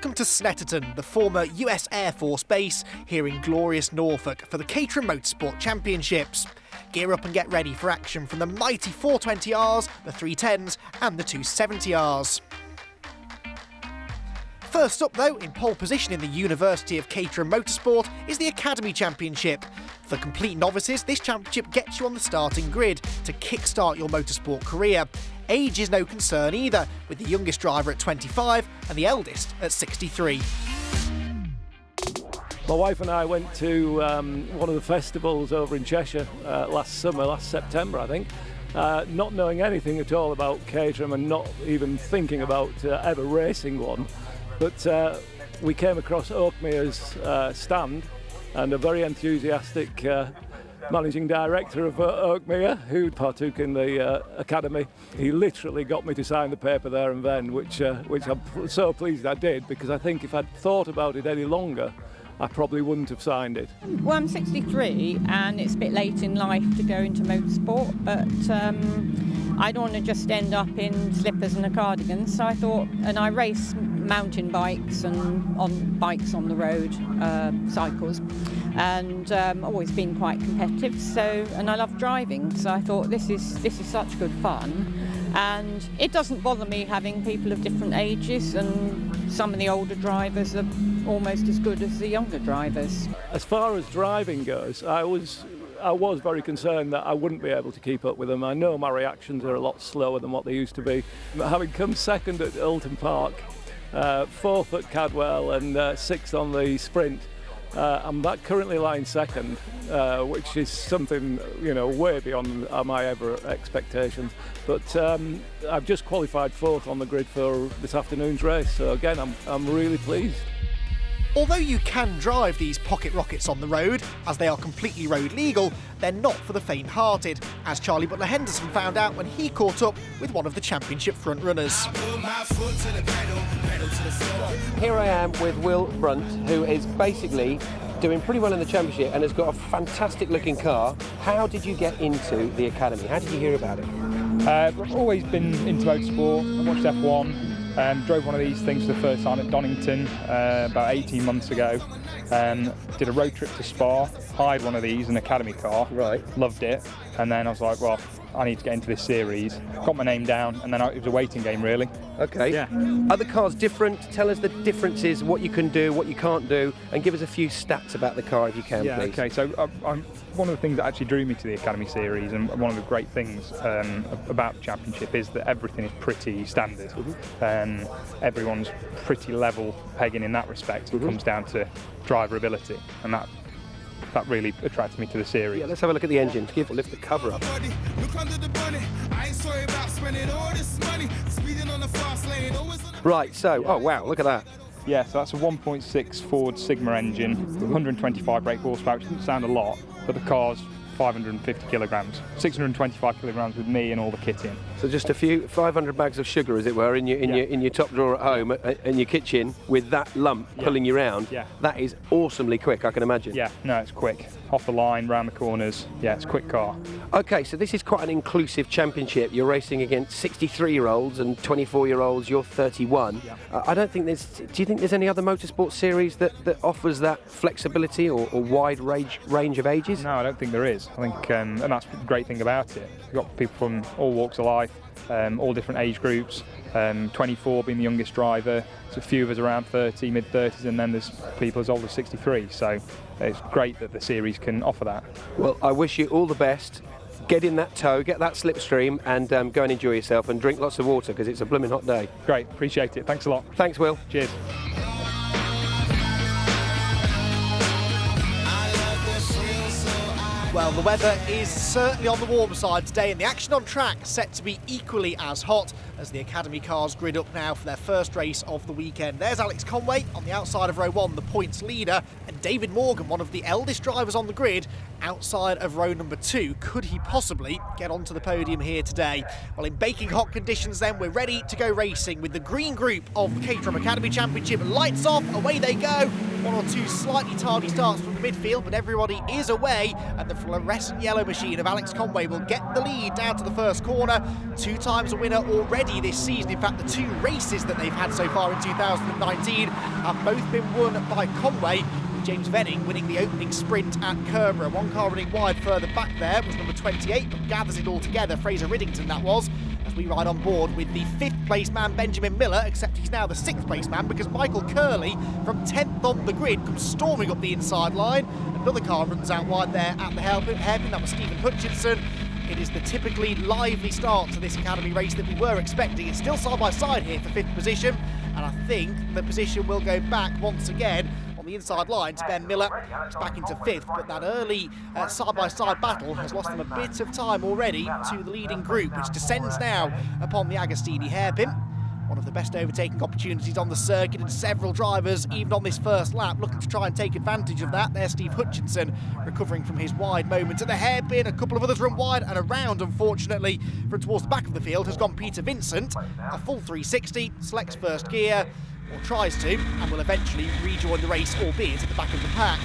Welcome to Snetterton, the former US Air Force base here in glorious Norfolk for the Caterham Motorsport Championships. Gear up and get ready for action from the mighty 420Rs, the 310s and the 270Rs. First up though, in pole position in the University of Caterham Motorsport is the Academy Championship. For complete novices, this championship gets you on the starting grid to kickstart your motorsport career. Age is no concern either, with the youngest driver at 25 and the eldest at 63. My wife and I went to one of the festivals over in Cheshire last September I think, not knowing anything at all about Caterham and not even thinking about ever racing one. But we came across Oakmere's stand, and a very enthusiastic managing director of Oakmere, who partook in the academy. He literally got me to sign the paper there and then, which I'm so pleased I did, because I think if I'd thought about it any longer, I probably wouldn't have signed it. Well, I'm 63 and it's a bit late in life to go into motorsport, but I don't want to just end up in slippers and a cardigan, so I thought, and I race mountain bikes and on bikes on the road, cycles, and always been quite competitive, and I love driving, so I thought this is such good fun. And it doesn't bother me having people of different ages, and some of the older drivers are almost as good as the younger drivers. As far as driving goes, I was very concerned that I wouldn't be able to keep up with them. I know my reactions are a lot slower than what they used to be. Having come second at Alton Park, fourth at Cadwell and sixth on the sprint, I'm currently lying second, which is something, way beyond my ever expectations. But I've just qualified fourth on the grid for this afternoon's race, so again, I'm really pleased. Although you can drive these pocket rockets on the road, as they are completely road legal, they're not for the faint-hearted, as Charlie Butler Henderson found out when he caught up with one of the championship front runners. Here I am with Will Brunt, who is basically doing pretty well in the championship and has got a fantastic looking car. How did you get into the academy? How did you hear about it? I've always been into motorsport. I watched F1. Drove one of these things for the first time at Donington about 18 months ago. Did a road trip to Spa, hired one of these, an academy car. Right. Loved it. And then I was like, well, I need to get into this series. Got my name down, and then it was a waiting game, really. Okay. Yeah. Are the cars different? Tell us the differences, what you can do, what you can't do, and give us a few stats about the car if you can, Yeah, please. okay. So one of the things that actually drew me to the Academy Series, and one of the great things about the Championship, is that everything is pretty standard. Everyone's pretty level pegging in that respect. It comes down to driver ability, and that really attracted me to the series. Yeah, let's have a look at the engine. Lift the cover up. Right, so, oh wow, look at that. Yeah, so that's a 1.6 Ford Sigma engine, 125 brake horsepower, which doesn't sound a lot, but the car's 550 kilograms, 625 kilograms with me and all the kit in. So just a few 500 bags of sugar, as it were, in your top drawer at home, in your kitchen, with that lump pulling you round. Yeah. That is awesomely quick, I can imagine. Yeah, no, it's quick. Off the line, round the corners. Yeah, it's a quick car. Okay, so this is quite an inclusive championship. You're racing against 63-year-olds and 24-year-olds. You're 31. Yeah. I don't think there's. Do you think there's any other motorsport series that offers that flexibility or wide range of ages? No, I don't think there is. I think, and that's the great thing about it. You've got people from all walks of life, all different age groups. 24 being the youngest driver. There's a few of us around 30, mid-30s, and then there's people as old as 63. So it's great that the series can offer that. Well, I wish you all the best. Get in that tow, get that slipstream, and go and enjoy yourself and drink lots of water, because it's a blooming hot day. Great, appreciate it. Thanks a lot. Thanks, Will. Cheers. Well, the weather is certainly on the warm side today, and the action on track set to be equally as hot as the Academy cars grid up now for their first race of the weekend. There's Alex Conway on the outside of row 1, the points leader, and David Morgan, one of the eldest drivers on the grid, outside of row number 2. Could he possibly get onto the podium here today? Well, in baking hot conditions then, we're ready to go racing with the green group of the Caterham Academy Championship. Lights off, away they go. One or two slightly tardy starts from the midfield, but everybody is away, and the fluorescent yellow machine of Alex Conway will get the lead down to the first corner. 2 times a winner already this season. In fact, the 2 races that they've had so far in 2019 have both been won by Conway, with James Venning winning the opening sprint at Kerborough. One car running wide further back there was number 28, but gathers it all together, Fraser Riddington that was, as we ride on board with the 5th place man Benjamin Miller, except he's now the 6th place man because Michael Curley from 10th on the grid comes storming up the inside line. Another car runs out wide there at the hairpin, that was Stephen Hutchinson. It is the typically lively start to this Academy race that we were expecting. It's still side by side here for 5th position, and I think the position will go back once again on the inside line to Ben Miller. He's back into 5th, but that early side-by-side battle has lost them a bit of time already to the leading group, which descends now upon the Agostini hairpin. One of the best overtaking opportunities on the circuit, and several drivers, even on this first lap, looking to try and take advantage of that. There's Steve Hutchinson recovering from his wide moment at the hairpin. A couple of others run wide, and around, unfortunately, from towards the back of the field has gone Peter Vincent. A full 360, selects first gear, or tries to, and will eventually rejoin the race, albeit at the back of the pack.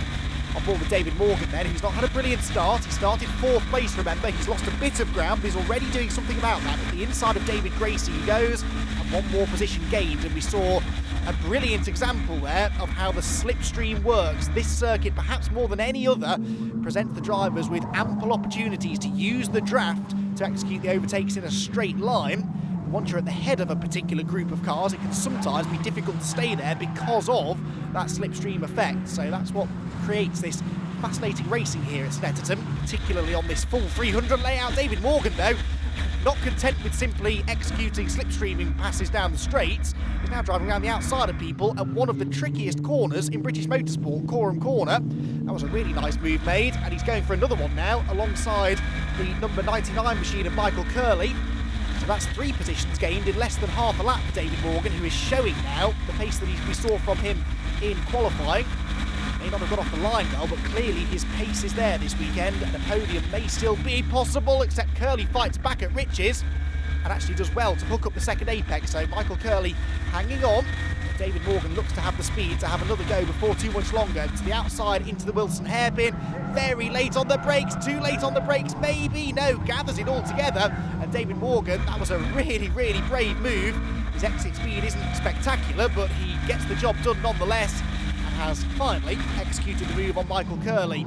On board with David Morgan then, who's not had a brilliant start. He started 4th place, remember. He's lost a bit of ground, but he's already doing something about that. At the inside of David Gracie he goes, and one more position gained, and we saw a brilliant example there of how the slipstream works. This circuit, perhaps more than any other, presents the drivers with ample opportunities to use the draft to execute the overtakes in a straight line. Once you're at the head of a particular group of cars, it can sometimes be difficult to stay there because of that slipstream effect. So that's what creates this fascinating racing here at Snetterton, particularly on this full 300 layout. David Morgan, though, not content with simply executing slipstreaming passes down the straights, is now driving around the outside of people at one of the trickiest corners in British motorsport, Caterham Corner. That was a really nice move made, and he's going for another one now alongside the number 99 machine of Michael Curley. So that's 3 positions gained in less than half a lap for David Morgan, who is showing now the pace that we saw from him in qualifying. May not have got off the line well, but clearly his pace is there this weekend, and a podium may still be possible, except Curley fights back at Riches and actually does well to hook up the second apex. So Michael Curley hanging on. David Morgan looks to have the speed to have another go before too much longer. To the outside into the Wilson hairpin. Very late on the brakes, too late on the brakes, maybe. No, gathers it all together. And David Morgan, that was a really, really brave move. His exit speed isn't spectacular, but he gets the job done nonetheless and has finally executed the move on Michael Curley.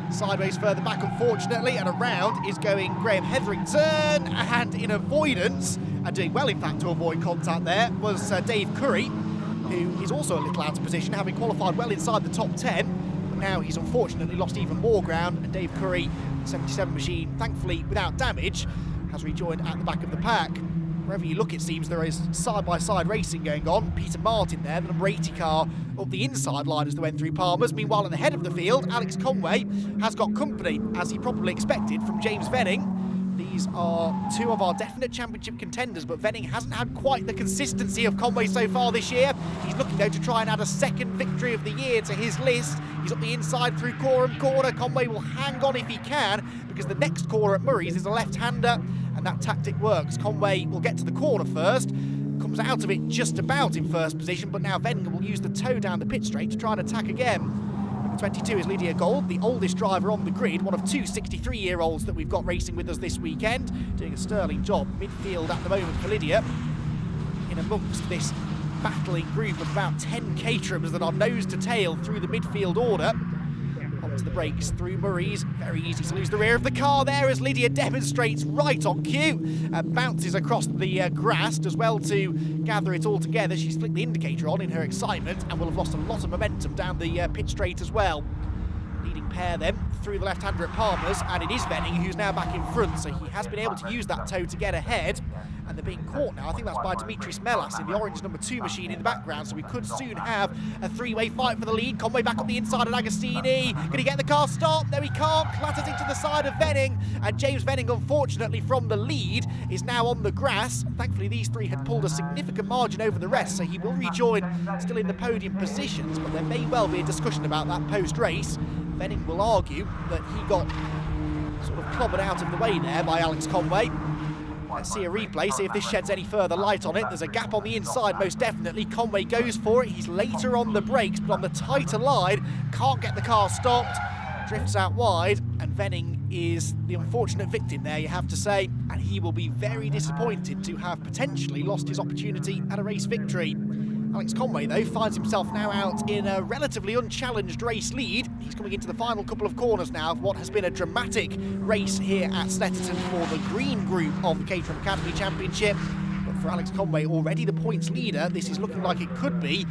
Sideways further back, unfortunately, and around is going Graham Hetherington, and in avoidance, and doing well in fact to avoid contact there, was Dave Curry, who is also a little out of position, having qualified well inside the top 10, but now he's unfortunately lost even more ground, and Dave Curry, 77 machine, thankfully without damage, has rejoined at the back of the pack. Wherever you look, it seems there is side-by-side racing going on. Peter Martin there, the number 80 car, up the inside line as they went through Palmer's. Meanwhile, at the head of the field, Alex Conway has got company, as he probably expected, from James Venning. These are 2 of our definite championship contenders, but Venning hasn't had quite the consistency of Conway so far this year. He's looking, though, to try and add a second victory of the year to his list. He's up the inside through Caterham Corner. Conway will hang on if he can, because the next corner at Murray's is a left-hander, and that tactic works. Conway will get to the corner first, comes out of it just about in first position, but now Venning will use the toe down the pit straight to try and attack again. Number 22 is Lydia Gold, the oldest driver on the grid, one of 2 63-year-olds that we've got racing with us this weekend, doing a sterling job midfield at the moment for Lydia, in amongst this battling group of about 10 Caterhams that are nose to tail through the midfield order. Onto the brakes through Murray's. Very easy to lose the rear of the car there as Lydia demonstrates right on cue. Bounces across the grass, does well to gather it all together. She's flicked the indicator on in her excitement and will have lost a lot of momentum down the pit straight as well. Leading pair then through the left-hander at Palmer's, and it is Venning who's now back in front, so he has been able to use that toe to get ahead. And they're being caught now. I think that's by Dimitris Melas in the orange number 2 machine in the background, so we could soon have a 3-way fight for the lead. Conway back up the inside of Agostini. Can he get the car stopped? No, he can't. Clatters into the side of Venning, and James Venning, unfortunately, from the lead, is now on the grass. Thankfully, these 3 had pulled a significant margin over the rest, so he will rejoin still in the podium positions, but there may well be a discussion about that post-race. Venning will argue that he got sort of clobbered out of the way there by Alex Conway. Let's see a replay, see if this sheds any further light on it. There's a gap on the inside, most definitely. Conway goes for it. He's later on the brakes, but on the tighter line, can't get the car stopped. Drifts out wide, and Venning is the unfortunate victim there, you have to say, and he will be very disappointed to have potentially lost his opportunity at a race victory. Alex Conway, though, finds himself now out in a relatively unchallenged race lead. He's coming into the final couple of corners now of what has been a dramatic race here at Snetterton for the green group of the Caterham Academy Championship. But for Alex Conway, already the points leader, this is looking like it could be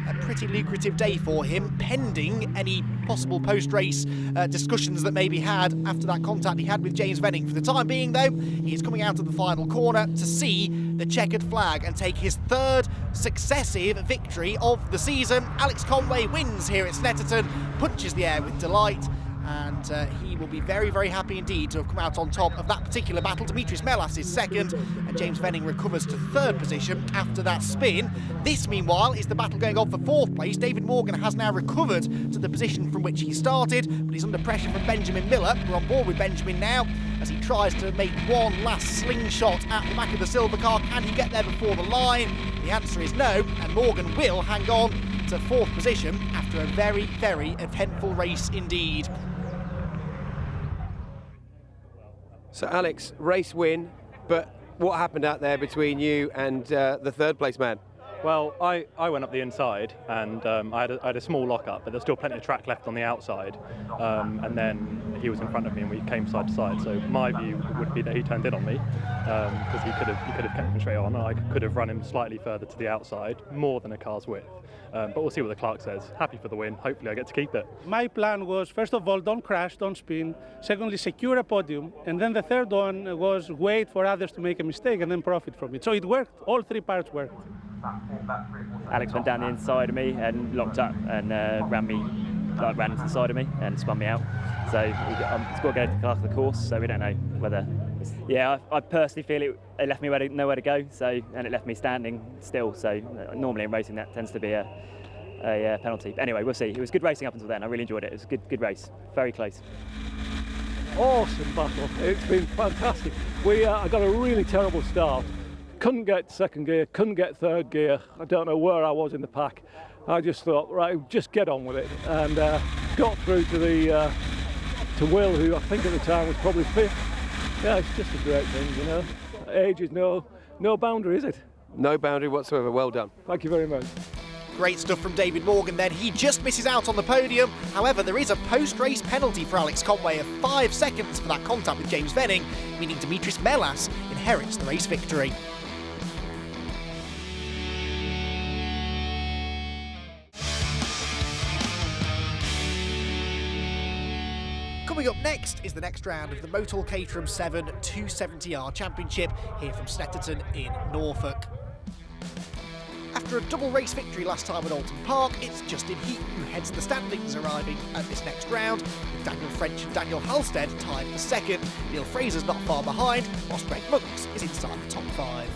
a pretty lucrative day for him, pending any possible post-race discussions that may be had after that contact he had with James Venning. For the time being, though, he is coming out of the final corner to see the checkered flag and take his third successive victory of the season. Alex Conway wins here at Snetterton, punches the air with delight, and he will be very, very happy indeed to have come out on top of that particular battle. Dimitris Melas is second, and James Venning recovers to third position after that spin. This, meanwhile, is the battle going on for fourth place. David Morgan has now recovered to the position from which he started, but he's under pressure from Benjamin Miller. We're on board with Benjamin now as he tries to make one last slingshot at the back of the silver car. Can he get there before the line? The answer is no, and Morgan will hang on to fourth position after a very, very eventful race indeed. So Alex, race win, but what happened out there between you and the third place man? Well, I went up the inside and I had a small lock-up, but there's still plenty of track left on the outside. And then he was in front of me and we came side to side. So my view would be that he turned in on me because he could have kept him straight on, and I could have run him slightly further to the outside, more than a car's width. But we'll see what the clerk says. Happy for the win. Hopefully I get to keep it. My plan was, first of all, don't crash, don't spin. Secondly, secure a podium. And then the third one was wait for others to make a mistake and then profit from it. So it worked. All three parts worked. Alex went down the inside of me and locked up and ran into the side of me and spun me out. So it's got to go to the clerk of the course, so we don't know whether... Yeah, I personally feel it left me nowhere to go, and it left me standing still. So normally in racing that tends to be a penalty. But anyway, we'll see. It was good racing up until then. I really enjoyed it. It was a good race. Very close. Awesome battle. It's been fantastic. I got a really terrible start. Couldn't get second gear, couldn't get third gear. I don't know where I was in the pack. I just thought, right, just get on with it, and got through to Will, who I think at the time was probably fifth. Yeah, it's just a great thing, you know. Age is no boundary, is it? No boundary whatsoever. Well done. Thank you very much. Great stuff from David Morgan then. He just misses out on the podium. However, there is a post-race penalty for Alex Conway of 5 seconds for that contact with James Venning, meaning Dimitris Melas inherits the race victory. Coming up next is the next round of the Motul Caterham 7 270R Championship here from Snetterton in Norfolk. After a double race victory last time at Alton Park, it's Justin Heat who heads the standings, arriving at this next round, with Daniel French and Daniel Halstead tied for second. Neil Fraser's not far behind, whilst Greg Monks is inside the top 5.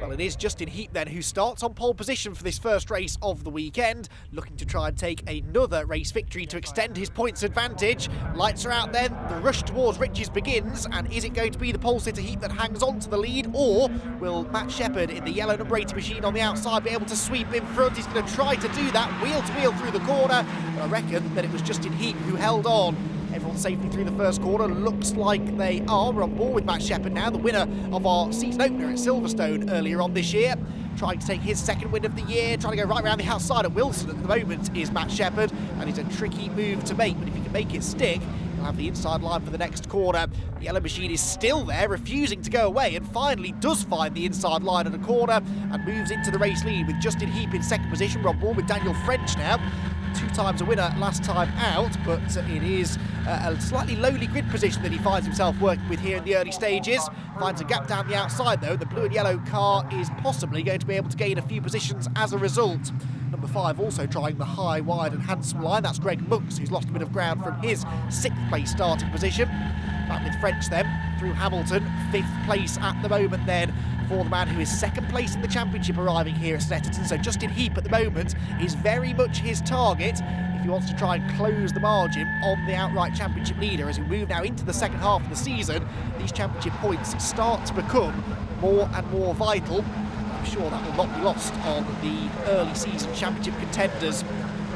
Well, it is Justin Heat then who starts on pole position for this first race of the weekend, looking to try and take another race victory to extend his points advantage. Lights are out then, the rush towards riches begins, and is it going to be the pole sitter Heat that hangs on to the lead, or will Matt Shepherd in the yellow number 80 machine on the outside be able to sweep in front? He's going to try to do that wheel to wheel through the corner, but I reckon that it was Justin Heat who held on. Everyone safely through the first corner. Looks like they are. We're on board with Matt Shepherd now, the winner of our season opener at Silverstone earlier on this year. Trying to take his second win of the year, trying to go right around the outside at Wilson at the moment is Matt Shepherd, and it's a tricky move to make, but if he can make it stick, he'll have the inside line for the next corner. The yellow machine is still there, refusing to go away, and finally does find the inside line at a corner and moves into the race lead with Justin Heap in second position. We're on board with Daniel French now. 2 times a winner last time out, but it is a slightly lowly grid position that he finds himself working with here in the early stages. Finds a gap down the outside though. The blue and yellow car is possibly going to be able to gain a few positions as a result. Number 5 also trying the high, wide and handsome line. That's Greg Monks, who's lost a bit of ground from his 6th place starting position. Back with French then, through Hamilton, 5th place at the moment then for the man who is 2nd place in the championship arriving here at Snetterton. So Justin Heap at the moment is very much his target. if he wants to try and close the margin on the outright championship leader. As we move now into the second half of the season, these championship points start to become more and more vital. I'm sure that will not be lost on the early season championship contenders.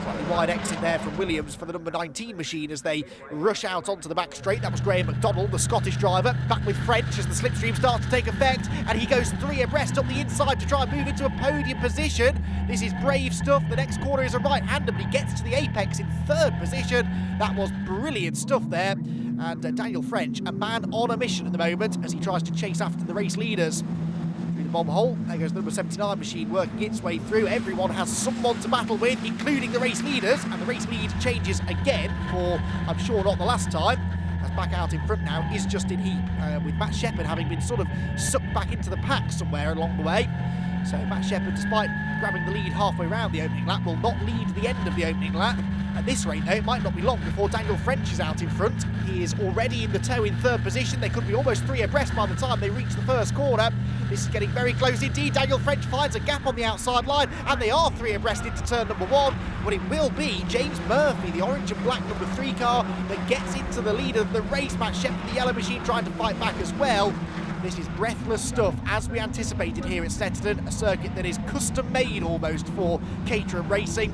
Slightly wide exit there from Williams for the number 19 machine as they rush out onto the back straight. That was Graham McDonald, the Scottish driver, back with French as the slipstream starts to take effect, and he goes 3 abreast up the inside to try and move into a podium position. This is brave stuff. The next corner is a right-hander, but he gets to the apex in 3rd position. That was brilliant stuff there. And Daniel French, a man on a mission at the moment as he tries to chase after the race leaders. Through the bomb hole, there goes the number 79 machine working its way through. Everyone has someone to battle with, including the race leaders, and the race lead changes again for, I'm sure, not the last time. As back out in front now is Justin Heap, with Matt Shepherd having been sort of sucked back into the pack somewhere along the way. So Matt Shepherd, despite grabbing the lead halfway around the opening lap, will not lead the end of the opening lap. At this rate, though, it might not be long before Daniel French is out in front. He is already in the tow in 3rd position. They could be almost 3 abreast by the time they reach the first corner. This is getting very close indeed. Daniel French finds a gap on the outside line, and they are 3 abreast into turn number 1. But it will be James Murphy, the orange and black number 3 car, that gets into the lead of the race. Matt Shepherd, the yellow machine, trying to fight back as well. This is breathless stuff, as we anticipated here at Snetterton, a circuit that is custom-made almost for Caterham Racing.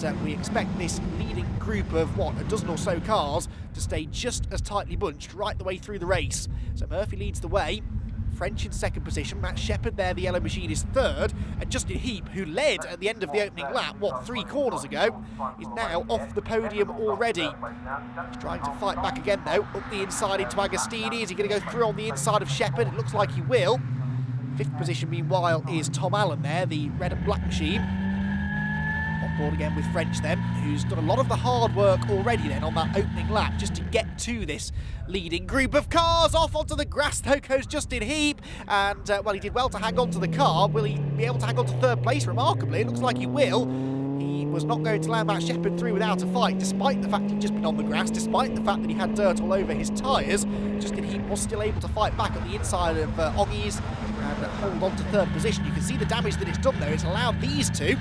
And we expect this leading group of, a dozen or so cars to stay just as tightly bunched right the way through the race. So Murphy leads the way, French in 2nd position, Matt Shepherd there, the yellow machine, is 3rd, and Justin Heap, who led at the end of the opening lap, 3 corners ago, is now off the podium already. He's trying to fight back again though, up the inside into Agostini. Is he going to go through on the inside of Shepherd? It looks like he will. 5th position meanwhile is Tom Allen there, the red and black machine. On board again with French then, who's done a lot of the hard work already then on that opening lap just to get to this leading group of cars. Off onto the grass though goes Justin Heap, and he did well to hang on to the car. Will he be able to hang on to 3rd place? Remarkably, it looks like he will. He was not going to allow Matt Shepherd through without a fight, despite the fact he'd just been on the grass, despite the fact that he had dirt all over his tyres. Justin Heap was still able to fight back at the inside of Oggies and hold on to 3rd position. You can see the damage that it's done though. It's allowed these two,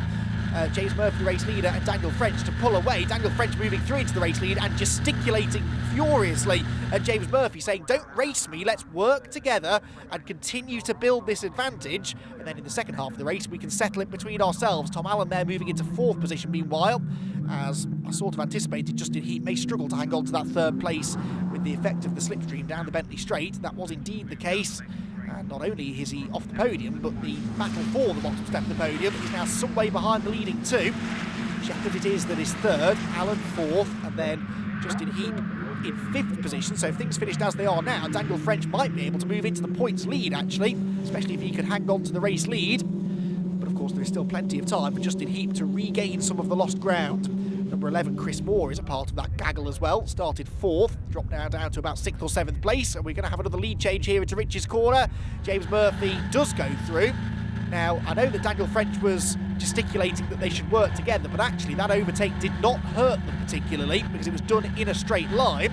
James Murphy, the race leader, and Daniel French, to pull away. Daniel French moving through into the race lead and gesticulating furiously at James Murphy, saying, "Don't race me, let's work together and continue to build this advantage." And then in the second half of the race, we can settle it between ourselves. Tom Allen there moving into 4th position meanwhile, as I sort of anticipated, Justin Heap may struggle to hang on to that 3rd place with the effect of the slipstream down the Bentley Straight. That was indeed the case. And not only is he off the podium, but the battle for the bottom step of the podium is now some way behind the leading 2. Shepherd it is that is 3rd, Allen 4th, and then Justin Heap in 5th position. So if things finished as they are now, Daniel French might be able to move into the points lead actually, especially if he could hang on to the race lead. But of course there is still plenty of time for Justin Heap to regain some of the lost ground. Number 11, Chris Moore, is a part of that gaggle as well. Started 4th, dropped now down to about 6th or 7th place, and we're going to have another lead change here into Rich's corner. James Murphy does go through. Now, I know that Daniel French was gesticulating that they should work together, but actually that overtake did not hurt them particularly because it was done in a straight line.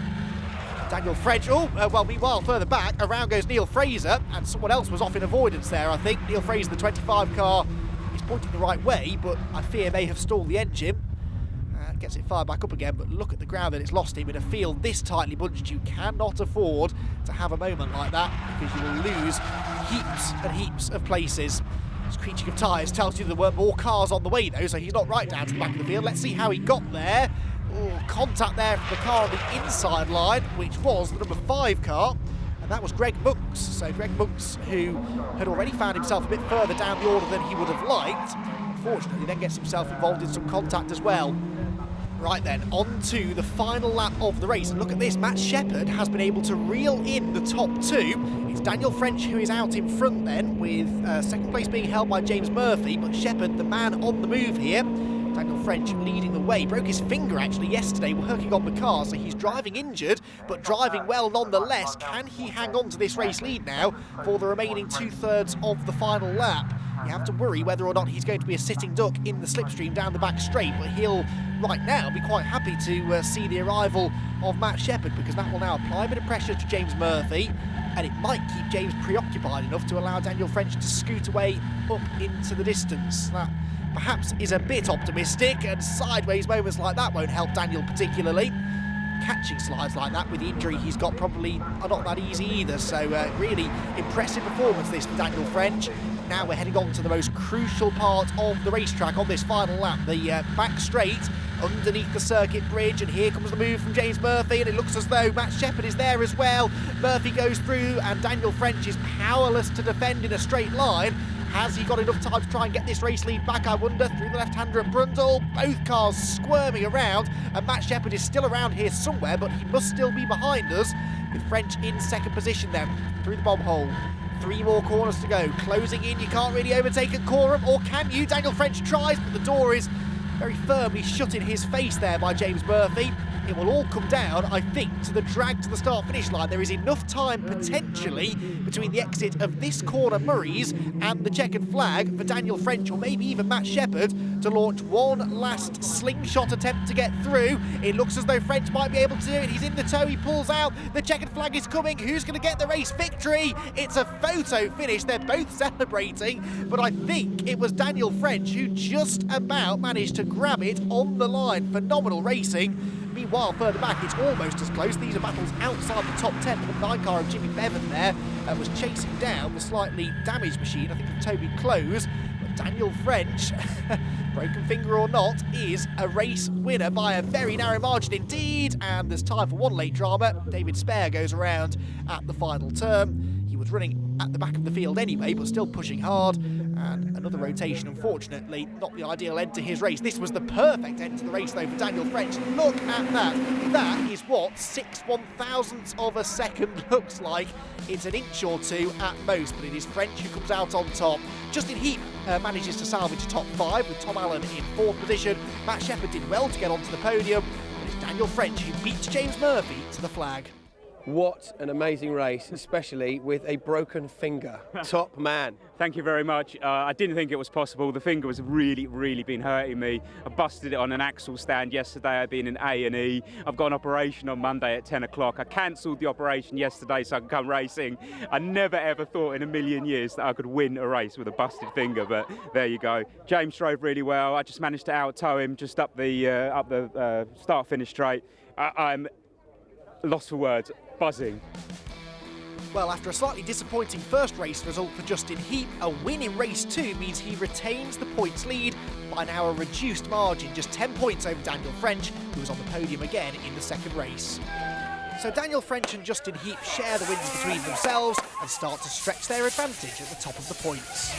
Daniel French, meanwhile, further back, around goes Neil Fraser, and someone else was off in avoidance there, I think. Neil Fraser, the 25 car, is pointing the right way, but I fear may have stalled the engine. Gets it fired back up again, but look at the ground that it's lost him. In a field this tightly bunched, you cannot afford to have a moment like that because you will lose heaps and heaps of places. Screeching of tyres tells you there weren't more cars on the way though, so he's not right down to the back of the field. Let's see how he got there. Contact there from the car on the inside line, which was the number 5 car, and that was Greg Monks. So Greg Monks, who had already found himself a bit further down the order than he would have liked, unfortunately then gets himself involved in some contact as well. Right then, on to the final lap of the race. And look at this, Matt Shepherd has been able to reel in the top 2. It's Daniel French who is out in front then, with 2nd place being held by James Murphy, but Shepherd, the man on the move here. Daniel French leading the way. Broke his finger actually yesterday working on the car, so he's driving injured, but driving well nonetheless. Can he hang on to this race lead now for the remaining 2/3 of the final lap? You have to worry whether or not he's going to be a sitting duck in the slipstream down the back straight, but he'll right now be quite happy to see the arrival of Matt Shepherd, because that will now apply a bit of pressure to James Murphy, and it might keep James preoccupied enough to allow Daniel French to scoot away up into the distance. That perhaps is a bit optimistic, and sideways moments like that won't help Daniel particularly. Catching slides like that with the injury he's got probably are not that easy either, so really impressive performance this for Daniel French. Now we're heading on to the most crucial part of the racetrack on this final lap, the back straight underneath the circuit bridge, and here comes the move from James Murphy, and it looks as though Matt Shepherd is there as well. Murphy goes through and Daniel French is powerless to defend in a straight line. Has he got enough time to try and get this race lead back, I wonder, through the left-hander at Brundle? Both cars squirming around, and Matt Shepherd is still around here somewhere, but he must still be behind us, with French in second position then, through the bomb hole. 3 more corners to go, closing in. You can't really overtake at Caterham, or can you? Daniel French tries, but the door is very firmly shut in his face there by James Murphy. It will all come down, I think, to the drag to the start-finish line. There is enough time, potentially, between the exit of this corner, Murray's, and the checkered flag for Daniel French, or maybe even Matt Shepherd, to launch one last slingshot attempt to get through. It looks as though French might be able to do it. He's in the tow, he pulls out. The checkered flag is coming. Who's going to get the race victory? It's a photo finish. They're both celebrating, but I think it was Daniel French who just about managed to grab it on the line. Phenomenal racing. Meanwhile, further back, it's almost as close. These are battles outside the top 10. The 9 car of Jimmy Bevan there was chasing down the slightly damaged machine, I think, of Toby Close. But Daniel French, broken finger or not, is a race winner by a very narrow margin indeed. And there's time for one late drama. David Spare goes around at the final turn. He was running at the back of the field anyway, but still pushing hard. And another rotation, unfortunately, not the ideal end to his race. This was the perfect end to the race, though, for Daniel French. Look at that. That is what 6/1000ths of a second looks like. It's an inch or two at most, but it is French who comes out on top. Justin Heap manages to salvage a top 5 with Tom Allen in 4th position. Matt Shepherd did well to get onto the podium, but it's Daniel French who beats James Murphy to the flag. What an amazing race, especially with a broken finger. Top man. Thank you very much. I didn't think it was possible. The finger was really been hurting me. I busted it on an axle stand yesterday. I've been in A&E. I've got an operation on Monday at 10 o'clock. I cancelled the operation yesterday so I could come racing. I never ever thought in a million years that I could win a race with a busted finger, but there you go. James drove really well. I just managed to out-tow him just up the start-finish straight. I'm lost for words. Buzzing. Well, after a slightly disappointing first race result for Justin Heap, a win in race 2 means he retains the points lead by now a reduced margin, just 10 points over Daniel French, who was on the podium again in the second race. So Daniel French and Justin Heap share the wins between themselves and start to stretch their advantage at the top of the points.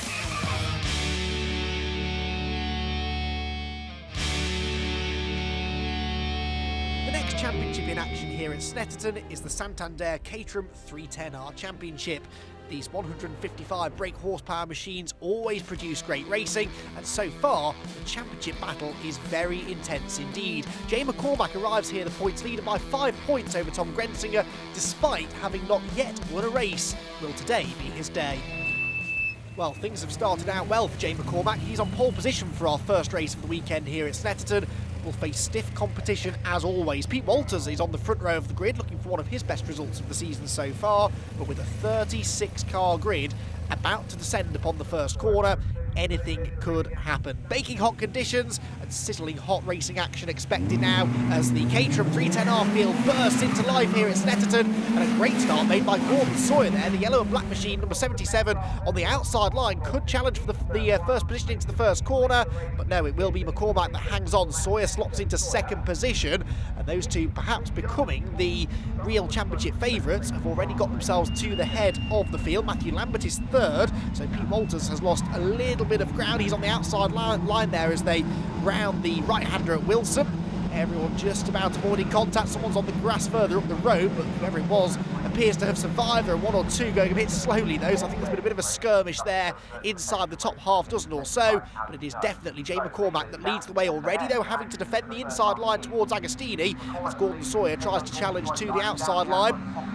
Championship in action here at Snetterton is the Santander Caterham 310R Championship. These 155 brake horsepower machines always produce great racing, and so far the championship battle is very intense indeed. Jay McCormack arrives here the points leader by 5 points over Tom Grensinger, despite having not yet won a race. Will today be his day? Well, things have started out well for Jay McCormack. He's on pole position for our first race of the weekend here at Snetterton. Will face stiff competition as always. Pete Walters is on the front row of the grid looking for one of his best results of the season so far, but with a 36 car grid about to descend upon the first corner, anything could happen. Baking hot conditions and sizzling hot racing action expected now as the Caterham 310R field bursts into life here at Snetterton, and a great start made by Gordon Sawyer there. The yellow and black machine, number 77, on the outside line could challenge for the first position into the first corner, but no, it will be McCormack that hangs on. Sawyer slots into second position, and those two perhaps becoming the real championship favourites have already got themselves to the head of the field. Matthew Lambert is third, so Pete Walters has lost a little bit of ground. He's on the outside line there as they round the right-hander at Wilson. Everyone just about avoiding contact. Someone's on the grass further up the road, but whoever it was appears to have survived. There are 1 or 2 going a bit slowly though, so I think there's been a bit of a skirmish there inside the top half dozen or so, but it is definitely Jay McCormack that leads the way already, though, having to defend the inside line towards Agostini as Gordon Sawyer tries to challenge to the outside line.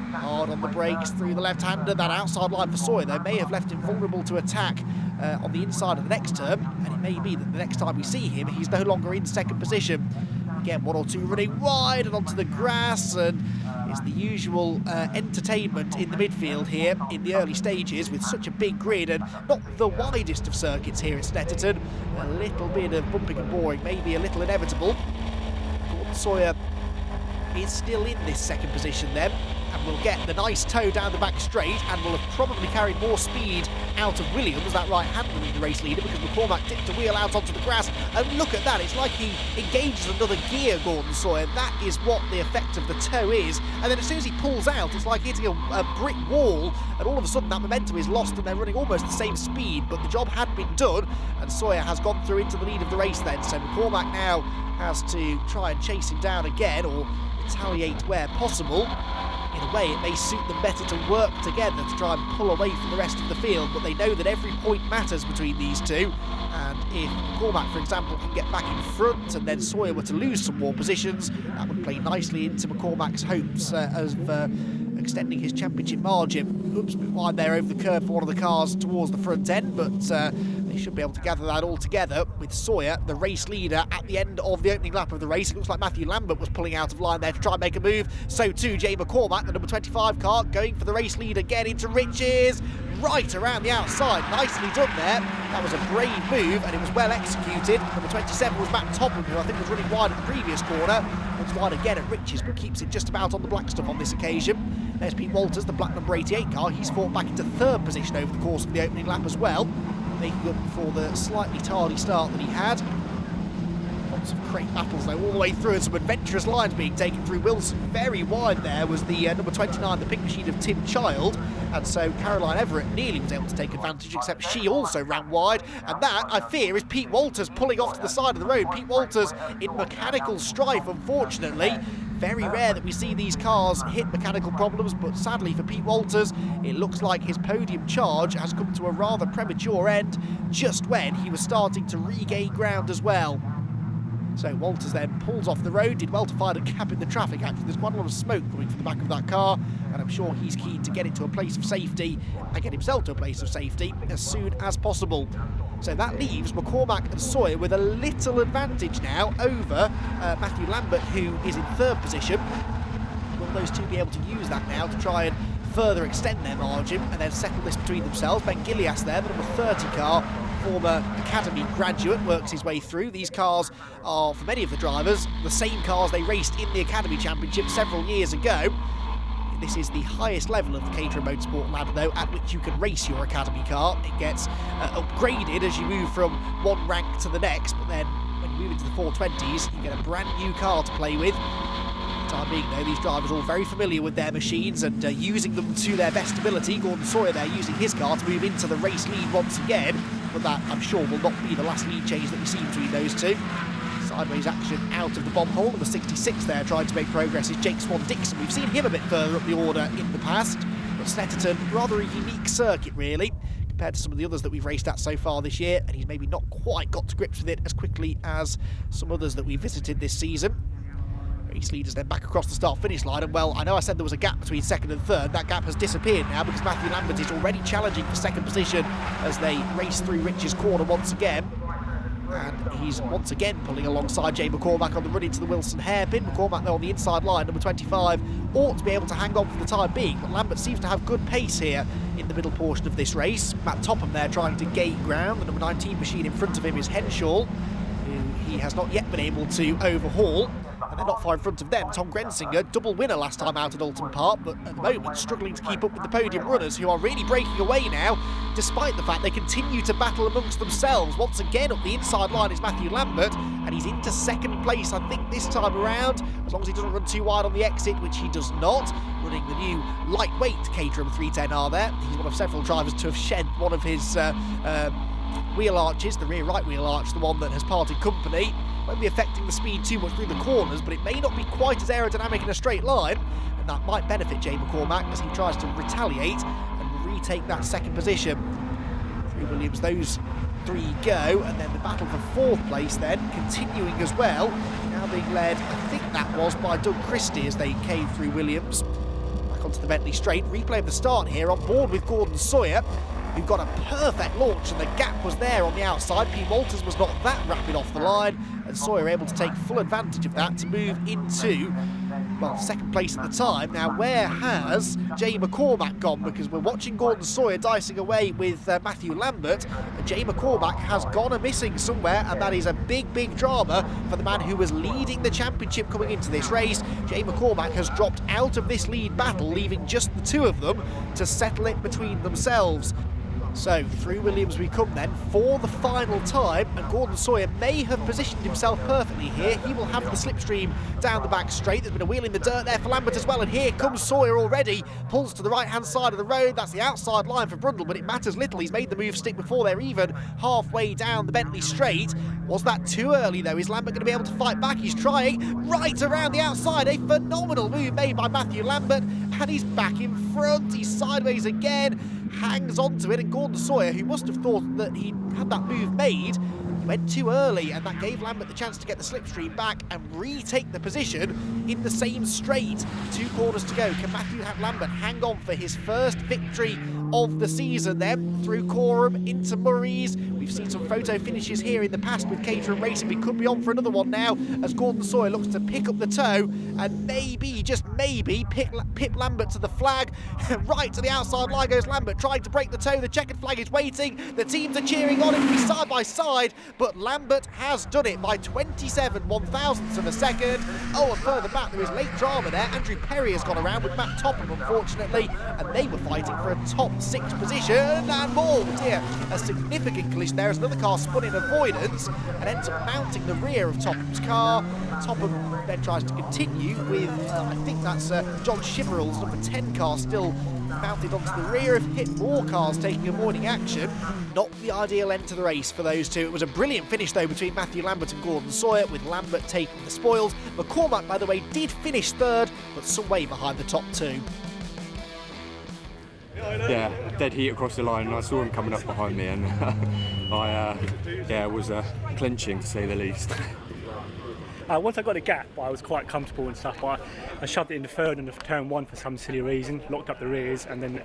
Hard on the brakes through the left-hander. That outside line for Sawyer, though, may have left him vulnerable to attack on the inside of the next turn, and it may be that the next time we see him, he's no longer in second position. again, one or two running wide and onto the grass, and it's the usual entertainment in the midfield here in the early stages with such a big grid and not the widest of circuits here at Snetterton. A little bit of bumping and boring, maybe a little inevitable. Gordon Sawyer is still in this second position then, and will get the nice toe down the back straight and will have probably carried more speed out of Williams, that right-hander in the race leader, because McCormack tipped a wheel out onto the grass, and look at that, it's like he engages another gear, Gordon Sawyer. That is what the effect of the toe is, and then as soon as he pulls out, it's like hitting a brick wall, and all of a sudden that momentum is lost and they're running almost the same speed, but the job had been done, and Sawyer has gone through into the lead of the race then, so McCormack now has to try and chase him down again, or retaliate where possible. In a way, it may suit them better to work together to try and pull away from the rest of the field, but they know that every point matters between these two, and if McCormack, for example, can get back in front and then Sawyer were to lose some more positions, that would play nicely into McCormack's hopes of extending his championship margin. Oops, a bit wide there over the curb for one of the cars towards the front end, but they should be able to gather that all together with Sawyer, the race leader, at the end of the opening lap of the race. It looks like Matthew Lambert was pulling out of line there to try and make a move. So too Jay McCormack, the number 25 car, going for the race lead again into Riches. Right around the outside, nicely done there. That was a brave move and it was well executed. Number 27 was Matt Topham, who I think was running wide at the previous corner. Runs wide again at Riches, but keeps it just about on the black stuff on this occasion. There's Pete Walters, the black number 88 car. He's fought back into third position over the course of the opening lap as well, making up for the slightly tardy start that he had. Lots of great battles though all the way through, and some adventurous lines being taken through. Wilson very wide there was the number 29, the pink machine of Tim Child, and so Caroline Everett nearly was able to take advantage, except she also ran wide, and that, I fear, is Pete Walters pulling off to the side of the road. Pete Walters in mechanical strife, unfortunately. Very rare that we see these cars hit mechanical problems, but sadly for Pete Walters, it looks like his podium charge has come to a rather premature end just when he was starting to regain ground as well. So Walters then pulls off the road, did well to find a gap in the traffic actually. There's quite a lot of smoke coming from the back of that car, and I'm sure he's keen to get it to a place of safety and get himself to a place of safety as soon as possible. So that leaves McCormack and Sawyer with a little advantage now over Matthew Lambert, who is in third position. Will those two be able to use that now to try and further extend their margin and then settle this between themselves? Ben Gillias there, the number 30 car, former Academy graduate, works his way through. These cars are, for many of the drivers, the same cars they raced in the Academy Championship several years ago. This is the highest level of the Caterham Motorsport ladder, though, at which you can race your Academy car. It gets upgraded as you move from one rank to the next, but then when you move into the 420s, you get a brand new car to play with. For the time being, though, these drivers are all very familiar with their machines and using them to their best ability. Gordon Sawyer there using his car to move into the race lead once again, but that, I'm sure, will not be the last lead change that we see between those two. Sideways action out of the bomb hole. Number 66 there trying to make progress is Jake Swan-Dixon. We've seen him a bit further up the order in the past, but Snetterton, rather a unique circuit really, compared to some of the others that we've raced at so far this year, and he's maybe not quite got to grips with it as quickly as some others that we've visited this season. Race leaders then back across the start-finish line, and well, I know I said there was a gap between second and third. That gap has disappeared now because Matthew Lambert is already challenging for second position as they race through Rich's corner once again. And he's once again pulling alongside Jay McCormack on the run into the Wilson hairpin. McCormack though on the inside line, number 25, ought to be able to hang on for the time being, but Lambert seems to have good pace here in the middle portion of this race. Matt Topham there trying to gain ground. The number 19 machine in front of him is Henshaw, who he has not yet been able to overhaul. And they're not far in front of them. Tom Grensinger, double winner last time out at Alton Park, but at the moment struggling to keep up with the podium runners, who are really breaking away now, despite the fact they continue to battle amongst themselves. Once again up the inside line is Matthew Lambert, and he's into second place, I think, this time around, as long as he doesn't run too wide on the exit, which he does not. Running the new lightweight Caterham 310R there. He's one of several drivers to have shed one of his wheel arches, the rear right wheel arch, the one that has parted company. Won't be affecting the speed too much through the corners, but it may not be quite as aerodynamic in a straight line, and that might benefit Jay McCormack as he tries to retaliate and retake that second position. Through Williams, those three go, and then the battle for fourth place then continuing as well, now being led, I think that was by Doug Christie as they came through Williams. Back onto the Bentley straight, replay of the start here on board with Gordon Sawyer, who got a perfect launch, and the gap was there on the outside. P. Walters was not that rapid off the line, and Sawyer able to take full advantage of that to move into, well, second place at the time. Now, where has Jay McCormack gone? Because we're watching Gordon Sawyer dicing away with Matthew Lambert, and Jay McCormack has gone a-missing somewhere, and that is a big, big drama for the man who was leading the championship coming into this race. Jay McCormack has dropped out of this lead battle, leaving just the two of them to settle it between themselves. So through Williams we come then for the final time, and Gordon Sawyer may have positioned himself perfectly here. He will have the slipstream down the back straight. There's been a wheel in the dirt there for Lambert as well, and here comes Sawyer already. Pulls to the right hand side of the road. That's the outside line for Brundle, but it matters little. He's made the move stick before they're even halfway down the Bentley straight. Was that too early though? Is Lambert going to be able to fight back? He's trying right around the outside. A phenomenal move made by Matthew Lambert, and he's back in front. He's sideways again, hangs onto it, and Gordon Sawyer, who must have thought that he had that move made, went too early, and that gave Lambert the chance to get the slipstream back and retake the position in the same straight. 2 corners to go. Can Matthew Lambert hang on for his first victory of the season then? Through Coram into Murray's. We've seen some photo finishes here in the past with Caterham Racing. We could be on for another one now as Gordon Sawyer looks to pick up the toe and maybe, just maybe, pip Lambert to the flag. Right to the outside line goes Lambert, trying to break the toe. The checkered flag is waiting. The teams are cheering on him side by side, but Lambert has done it by 27 1/1000ths of a second. Oh, and further back there is late drama there. Andrew Perry has gone around with Matt Topham, unfortunately, and they were fighting for a top 6 position. And oh dear, a significant collision there as another car spun in avoidance and ends up mounting the rear of Topham's car. Topham then tries to continue with, I think that's John Shiverall's number 10 car still mounted onto the rear. Have hit more cars taking avoiding action. Not the ideal end to the race for those two. It was a brilliant finish though between Matthew Lambert and Gordon Sawyer, with Lambert taking the spoils. McCormack, by the way, did finish third, but some way behind the top 2. Yeah, dead heat across the line, and I saw him coming up behind me, and I was clinching to say the least. Once I got a gap, I was quite comfortable and stuff. I shoved it in the third and turn 1 for some silly reason, locked up the rears, and then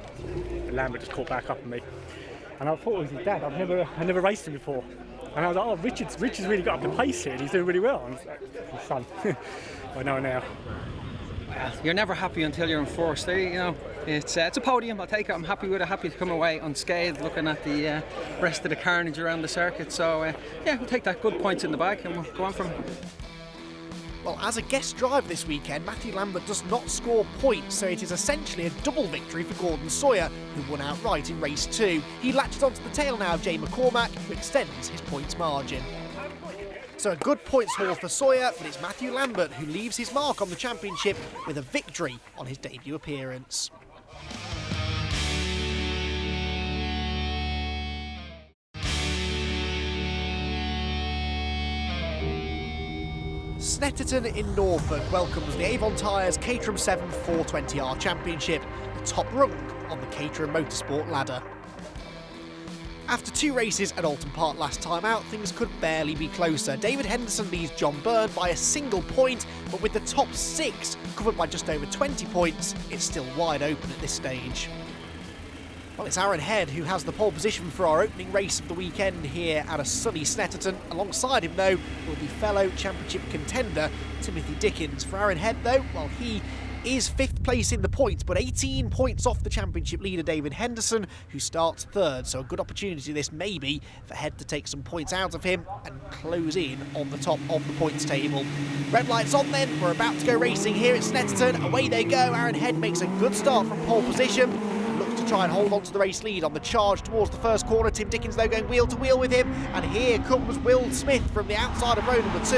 Lambert just caught back up on me. And I thought it was his dad. I never raced him before. And I was like, oh, Richard's really got up the pace here, and he's doing really well. And his son. I know now. You're never happy until you're in first. It's a podium. I'll take it. I'm happy with it. Happy to come away unscathed, looking at the rest of the carnage around the circuit. So we'll take that. Good points in the bag, and we'll go on from it. Well, as a guest driver this weekend, Matthew Lambert does not score points, so it is essentially a double victory for Gordon Sawyer, who won outright in race 2. He latches onto the tail now of Jay McCormack, who extends his points margin. So a good points haul for Sawyer, but it's Matthew Lambert who leaves his mark on the championship with a victory on his debut appearance. Snetterton in Norfolk welcomes the Avon Tyres Caterham 7 420R Championship, the top rung on the Caterham Motorsport ladder. After 2 races at Alton Park last time out, things could barely be closer. David Henderson leads John Byrne by a single point, but with the top 6 covered by just over 20 points, it's still wide open at this stage. Well, it's Aaron Head who has the pole position for our opening race of the weekend here at a sunny Snetterton. Alongside him, though, will be fellow championship contender Timothy Dickens. For Aaron Head, though, well, he is 5th place in the points, but 18 points off the championship leader David Henderson, who starts 3rd. So a good opportunity this may be for Head to take some points out of him and close in on the top of the points table. Red lights on then, we're about to go racing here at Snetterton. Away they go. Aaron Head makes a good start from pole position. Looks to try and hold on to the race lead on the charge towards the first corner. Tim Dickens, though, going wheel to wheel with him. And here comes Will Smith from the outside of row number 2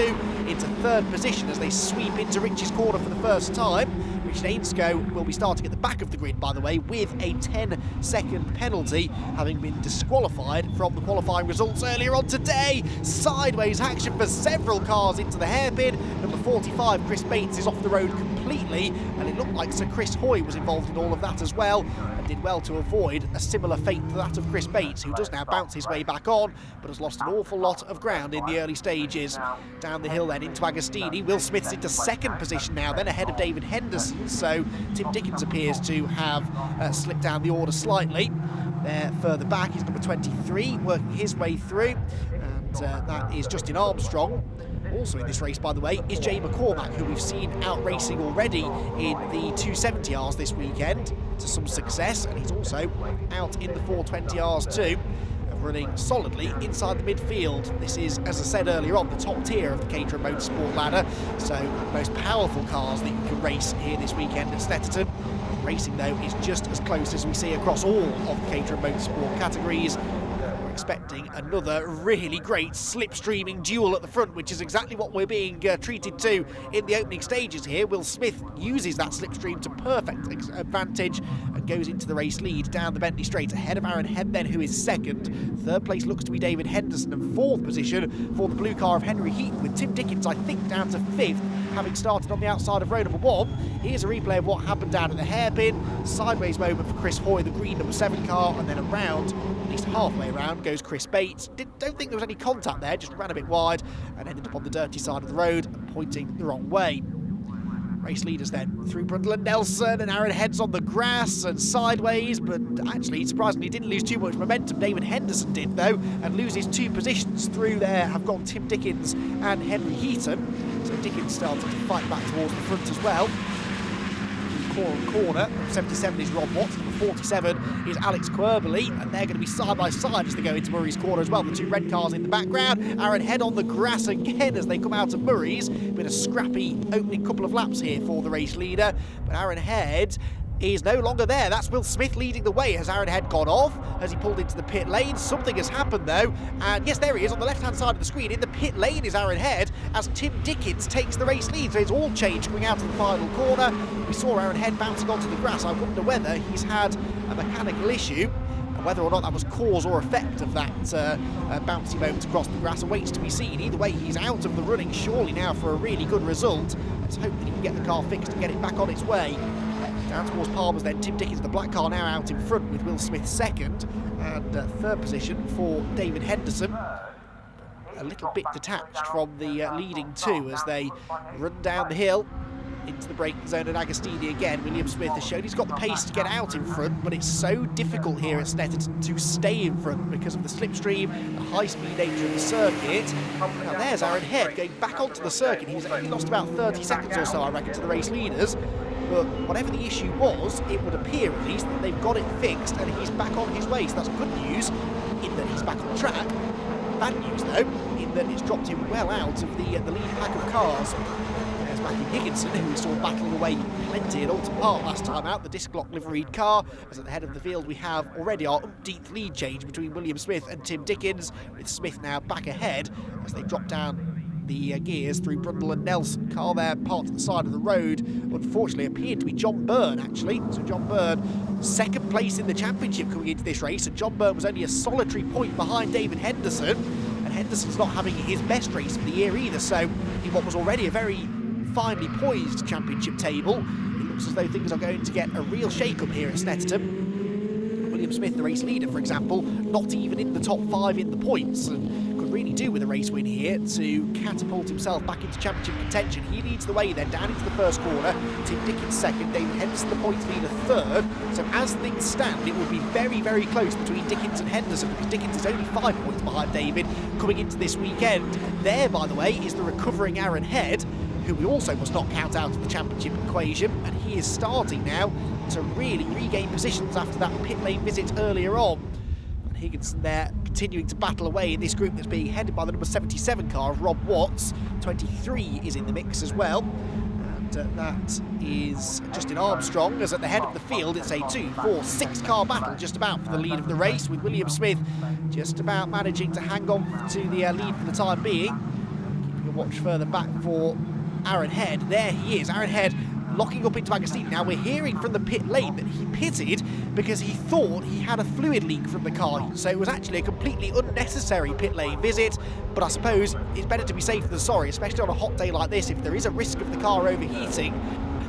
into 3rd position as they sweep into Rich's corner for the first time. Richard Ainscough will be starting at the back of the grid, by the way, with a 10-second penalty, having been disqualified from the qualifying results earlier on today. Sideways action for several cars into the hairpin. Number 45, Chris Bates, is off the road completely, and it looked like Sir Chris Hoy was involved in all of that as well, and did well to avoid a similar fate to that of Chris Bates, who does now bounce his way back on, but has lost an awful lot of ground in the early stages. Down the hill then into Agostini. Will Smith's into 2nd position now, then ahead of David Henderson, so Tim Dickens appears to have slipped down the order slightly. there further back is number 23, working his way through, and that is Justin Armstrong. Also in this race, by the way, is Jay McCormack, who we've seen out racing already in the 270Rs this weekend to some success, and he's also out in the 420Rs too, running solidly inside the midfield. This is, as I said earlier on, the top tier of the Caterham Motorsport ladder, so the most powerful cars that you can race here this weekend at Snetterton. Racing, though, is just as close as we see across all of the Caterham Motorsport categories. We're expecting another really great slipstreaming duel at the front, which is exactly what we're being treated to in the opening stages here. Will Smith uses that slipstream to perfect advantage and goes into the race lead down the Bentley Straight, ahead of Aaron Head then, who is second. Third place looks to be David Henderson, and fourth position for the blue car of Henry Heaton, with Tim Dickens, I think, down to fifth, having started on the outside of row number 1. Here's a replay of what happened down at the hairpin. Sideways moment for Chris Hoy, the green number 7 car, and then around, at least halfway around, goes Chris Bates. Don't think there was any contact there, just ran a bit wide and ended up on the dirty side of the road, pointing the wrong way. Race leaders then through Brundle and Nelson, and Aaron Head's on the grass and sideways, but actually, surprisingly, didn't lose too much momentum. David Henderson did, though, and loses 2 positions. Through there have gone Tim Dickens and Henry Heaton. So Dickens started to fight back towards the front as well. Corner, 77 is Rob Watts, number 47 is Alex Querberly, and they're going to be side by side as they go into Murray's corner as well. The 2 red cars in the background. Aaron Head on the grass again as they come out of Murray's. Been a scrappy opening couple of laps here for the race leader, but Aaron Head is no longer there. That's Will Smith leading the way. Has Aaron Head gone off? Has he pulled into the pit lane? Something has happened though, and yes, there he is on the left-hand side of the screen. In the pit lane is Aaron Head as Tim Dickens takes the race lead. So it's all changed coming out of the final corner. We saw Aaron Head bouncing onto the grass. I wonder whether he's had a mechanical issue, and whether or not that was cause or effect of that bouncy moment across the grass awaits to be seen. Either way, he's out of the running surely now for a really good result. Let's hope that he can get the car fixed and get it back on its way. Down towards Palmer's then, Tim Dickens, the black car, now out in front with Will Smith second, and third position for David Henderson. A little bit detached from the leading 2 as they run down the hill into the braking zone at Agostini again. William Smith has shown he's got the pace to get out in front, but it's so difficult here at Snetterton to stay in front because of the slipstream, the high-speed nature of the circuit. Now there's Aaron Head going back onto the circuit. He's only lost about 30 seconds or so, I reckon, to the race leaders. But whatever the issue was, it would appear at least that they've got it fixed and he's back on his way. So that's good news in that he's back on track. Bad news though, in that it's dropped him well out of the lead pack of cars. There's Matthew Higginson, who we saw battling away plenty at Alton Park last time out, the disc lock liveried car. As at the head of the field we have already our umpteenth lead change between William Smith and Tim Dickens, with Smith now back ahead as they drop down the gears through Brundle and Nelson. Car there parked at the side of the road, unfortunately appeared to be John Byrne actually. So John Byrne, second place in the championship coming into this race, and John Byrne was only a solitary point behind David Henderson, and Henderson's not having his best race of the year either. So in what was already a very finely poised championship table, it looks as though things are going to get a real shake-up here at Snetterton. William Smith, the race leader, for example, not even in the top 5 in the points, and could really do with a race win here to catapult himself back into championship contention. He leads the way then down into the first corner. Tim Dickens second, David Henderson the points leader third. So as things stand, it will be very, very close between Dickens and Henderson, because Dickens is only 5 points behind David coming into this weekend. There, by the way, is the recovering Aaron Head, who we also must not count out of the championship equation, and he is starting now to really regain positions after that pit lane visit earlier on. And Higginson there continuing to battle away in this group that's being headed by the number 77 car of Rob Watts. 23 is in the mix as well, and that is Justin Armstrong, as at the head of the field it's a 2, 4, 6 car battle just about for the lead of the race, with William Smith just about managing to hang on to the lead for the time being. Keeping a watch further back for Aaron Head. There he is, Aaron Head locking up into Agostini. Now we're hearing from the pit lane that he pitted because he thought he had a fluid leak from the car, so it was actually a completely unnecessary pit lane visit, but I suppose it's better to be safe than sorry, especially on a hot day like this. If there is a risk of the car overheating,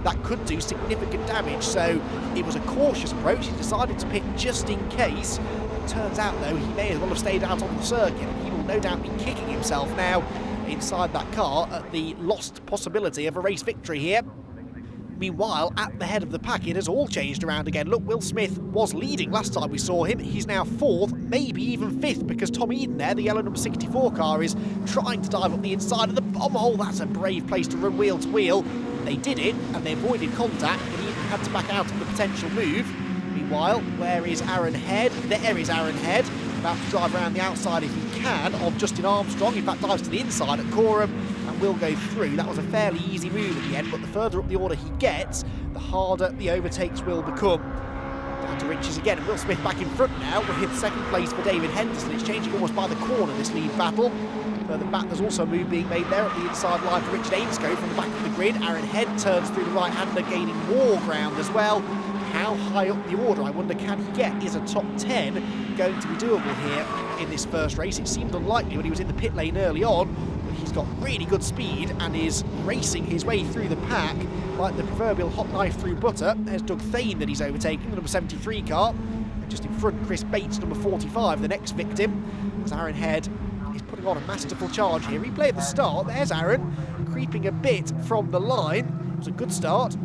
that could do significant damage, so it was a cautious approach. He decided to pit just in case. Turns out though, he may as well have stayed out on the circuit, and he will no doubt be kicking himself now inside that car at the lost possibility of a race victory here. Meanwhile, at the head of the pack, it has all changed around again. Look, Will Smith was leading last time we saw him. He's now 4th, maybe even 5th, because Tom Eden there, the yellow number 64 car, is trying to dive up the inside of the bomb hole. That's a brave place to run wheel to wheel. They did it, and they avoided contact, but Eden had to back out of the potential move. Meanwhile, where is Aaron Head? There is Aaron Head, about to drive around the outside if he can of Justin Armstrong. In fact, dives to the inside at Caterham and will go through. That was a fairly easy move at the end, but the further up the order he gets, the harder the overtakes will become. Down to Riches again, and Will Smith back in front now with 2nd place for David Henderson. It's changing almost by the corner, this lead battle. Further back, there's also a move being made there at the inside line for Richard Ainscough from the back of the grid. Aaron Head turns through the right-hander, gaining more ground as well. How high up the order, I wonder, can he get? Is a top 10 going to be doable here in this first race? It seemed unlikely when he was in the pit lane early on, but he's got really good speed and is racing his way through the pack like the proverbial hot knife through butter. There's Doug Thane that he's overtaking, the number 73 car. And just in front, Chris Bates, number 45, the next victim. As Aaron Head is putting on a masterful charge here. Replay at the start. There's Aaron, creeping a bit from the line. It was a good start.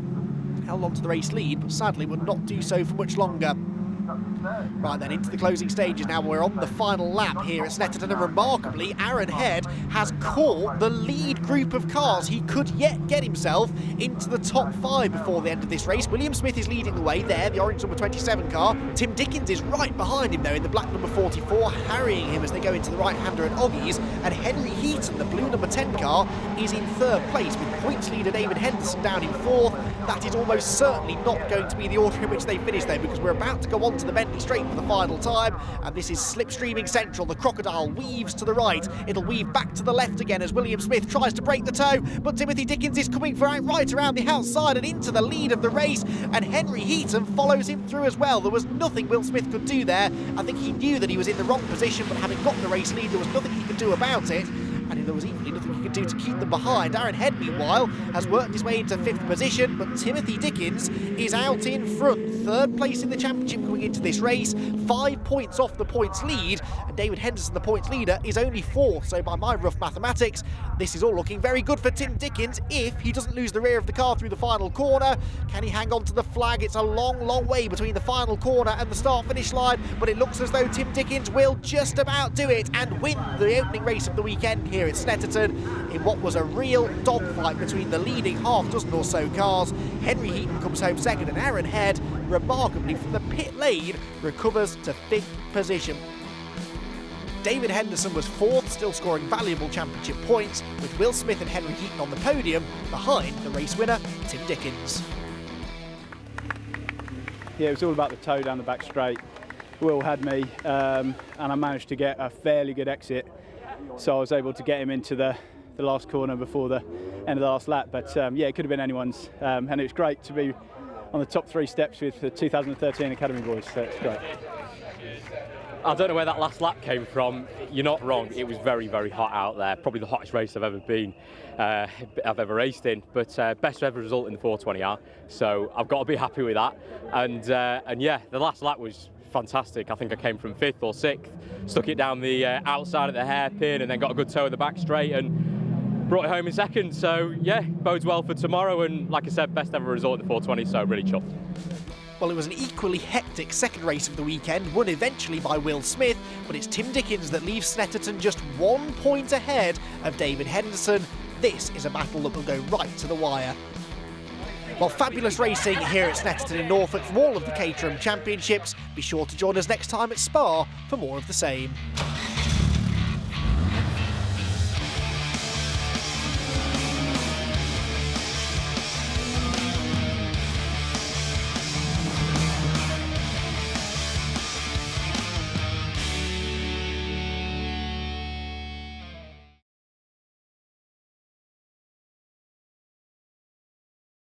Held on to the race lead, but sadly would not do so for much longer. Right then, into the closing stages now. We're on the final lap here at Snetterton, and remarkably, Aaron Head has caught the lead group of cars. He could yet get himself into the top 5 before the end of this race. William Smith is leading the way there, the orange number 27 car. Tim Dickens is right behind him though in the black number 44, harrying him as they go into the right-hander at Oggies. And Henry Heaton, the blue number 10 car, is in 3rd place with points leader David Henderson down in 4th. That is almost certainly not going to be the order in which they finish though, because we're about to go on to the Bentley Straight for the final time, and this is slipstreaming central. The Crocodile weaves to the right, it'll weave back to the left again as William Smith tries to break the toe, but Timothy Dickens is coming right around the outside and into the lead of the race, and Henry Heaton follows him through as well. There was nothing Will Smith could do there. I think he knew that he was in the wrong position, but having got the race lead, there was nothing he could do about it. And there was equally nothing he could do to keep them behind. Aaron Head, meanwhile, has worked his way into 5th position, but Timothy Dickens is out in front. 3rd place in the championship going into this race, 5 points off the points lead, and David Henderson, the points leader, is only 4th. So by my rough mathematics, this is all looking very good for Tim Dickens if he doesn't lose the rear of the car through the final corner. Can he hang on to the flag? It's a long, long way between the final corner and the start-finish line, but it looks as though Tim Dickens will just about do it and win the opening race of the weekend here at Snetterton in what was a real dogfight between the leading half dozen or so cars. Henry Heaton comes home 2nd, and Aaron Head, remarkably from the pit lane, recovers to 5th position. David Henderson was 4th, still scoring valuable championship points, with Will Smith and Henry Heaton on the podium behind the race winner, Tim Dickens. Yeah, it was all about the toe down the back straight. Will had me, and I managed to get a fairly good exit, so I was able to get him into the last corner before the end of the last lap. But yeah, it could have been anyone's, and it was great to be on the top 3 steps with the 2013 Academy boys, so it's great. I don't know where that last lap came from. You're not wrong. It was very, very hot out there. Probably the hottest race I've ever raced in. But best ever result in the 420R. So I've got to be happy with that. And yeah, the last lap was fantastic. I think I came from 5th or 6th, stuck it down the outside of the hairpin, and then got a good toe in the back straight and brought it home in 2nd. So yeah, bodes well for tomorrow. And like I said, best ever result in the 420. So really chuffed. Well, it was an equally hectic 2nd race of the weekend, won eventually by Will Smith, but it's Tim Dickens that leaves Snetterton just 1 point ahead of David Henderson. This is a battle that will go right to the wire. Well, fabulous racing here at Snetterton in Norfolk from all of the Caterham Championships. Be sure to join us next time at Spa for more of the same.